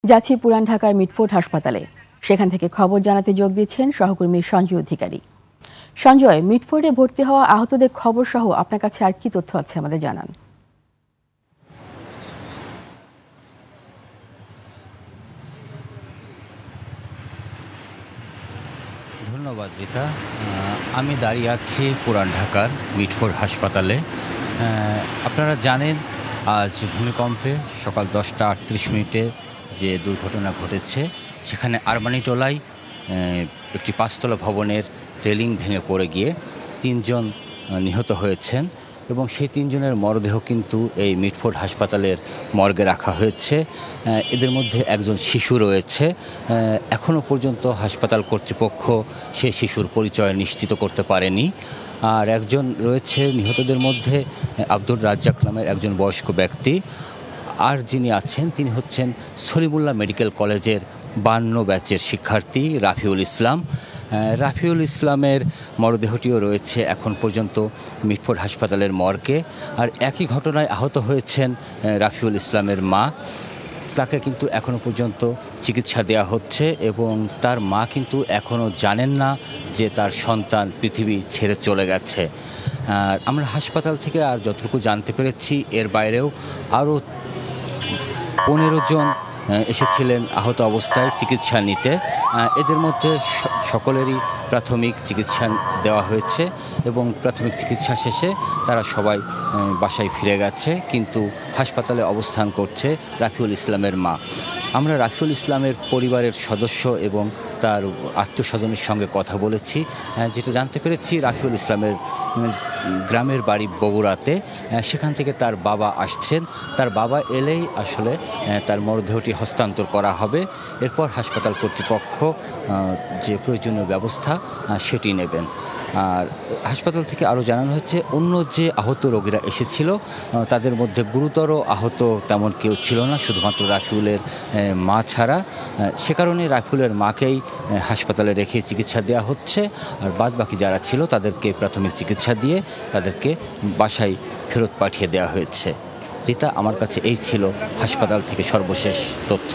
যাচ্ছি পুরান ঢাকার মিটফোর্ড হাসপাতালে। সেখান থেকে খবর জানাতে যোগ দিচ্ছেন সহকর্মী সঞ্জয় অধিকারী। সঞ্জয়, মিটফোর্ডে ভর্তি হওয়া আহতদের খবর সহ আপনার কাছে আর কি তথ্য আছে আমাদের জানান। ধন্যবাদ রিতা। আমি দাঁড়িয়ে আছি পুরান ঢাকার মিটফোর্ড হাসপাতালে। আপনারা জানেন আজ ভূমিকম্পে সকাল 10টা 38 মিনিটে যে দুর্ঘটনা ঘটেছে, সেখানে আরমানিটোলায় একটি 5তলা ভবনের রেলিং ভেঙে পড়ে গিয়ে 3জন নিহত হয়েছেন এবং সেই 3জনের মরদেহ কিন্তু এই মিটফোর্ড হাসপাতালের মর্গে রাখা হয়েছে। এদের মধ্যে একজন শিশু রয়েছে। এখনও পর্যন্ত হাসপাতাল কর্তৃপক্ষ সেই শিশুর পরিচয় নিশ্চিত করতে পারেনি। আর একজন রয়েছে নিহতদের মধ্যে আব্দুর রাজ্জাক নামের একজন বয়স্ক ব্যক্তি। আর যিনি আছেন তিনি হচ্ছেন সলিমুল্লাহ মেডিকেল কলেজের 52 ব্যাচের শিক্ষার্থী রাফিউল ইসলাম। রাফিউল ইসলামের মরদেহটিও রয়েছে এখন পর্যন্ত মিটফোর্ড হাসপাতালের মর্গে। আর একই ঘটনায় আহত হয়েছেন রাফিউল ইসলামের মা। তাকে কিন্তু এখনও পর্যন্ত চিকিৎসা দেওয়া হচ্ছে এবং তার মা কিন্তু এখনও জানেন না যে তার সন্তান পৃথিবী ছেড়ে চলে গেছে। আমরা হাসপাতাল থেকে আর যতটুকু জানতে পেরেছি, এর বাইরেও আরও 15 জন এসেছিলেন আহত অবস্থায় চিকিৎসা নিতে। এদের মধ্যে সকলেরই প্রাথমিক চিকিৎসা দেওয়া হয়েছে এবং প্রাথমিক চিকিৎসা শেষে তারা সবাই বাসায় ফিরে গেছে, কিন্তু হাসপাতালে অবস্থান করছে রাফিউল ইসলামের মা। আমরা রাফিউল ইসলামের পরিবারের সদস্য এবং তার আত্মীয়স্বজনের সঙ্গে কথা বলেছি। যেটা জানতে পেরেছি, রাফিউল ইসলামের গ্রামের বাড়ি বগুড়াতে। সেখান থেকে তার বাবা আসছেন। তার বাবা এলেই আসলে তার মরদেহটি হস্তান্তর করা হবে। এরপর হাসপাতাল কর্তৃপক্ষ যে প্রয়োজনীয় ব্যবস্থা সেটি নেবেন। আর হাসপাতাল থেকে আরও জানানো হয়েছে, অন্য যে আহত রোগীরা এসেছিল তাদের মধ্যে গুরুতর আহত তেমন কেউ ছিল না, শুধুমাত্র রাফিউলের মা ছাড়া। সে কারণে রাফিউলের মাকেই হাসপাতালে রেখে চিকিৎসা দেওয়া হচ্ছে। আর বাদবাকি যারা ছিল তাদেরকে প্রাথমিক চিকিৎসা দিয়ে তাদেরকে বাসায় ফেরত পাঠিয়ে দেওয়া হয়েছে। রিতা, আমার কাছে এই ছিল হাসপাতাল থেকে সর্বশেষ তথ্য।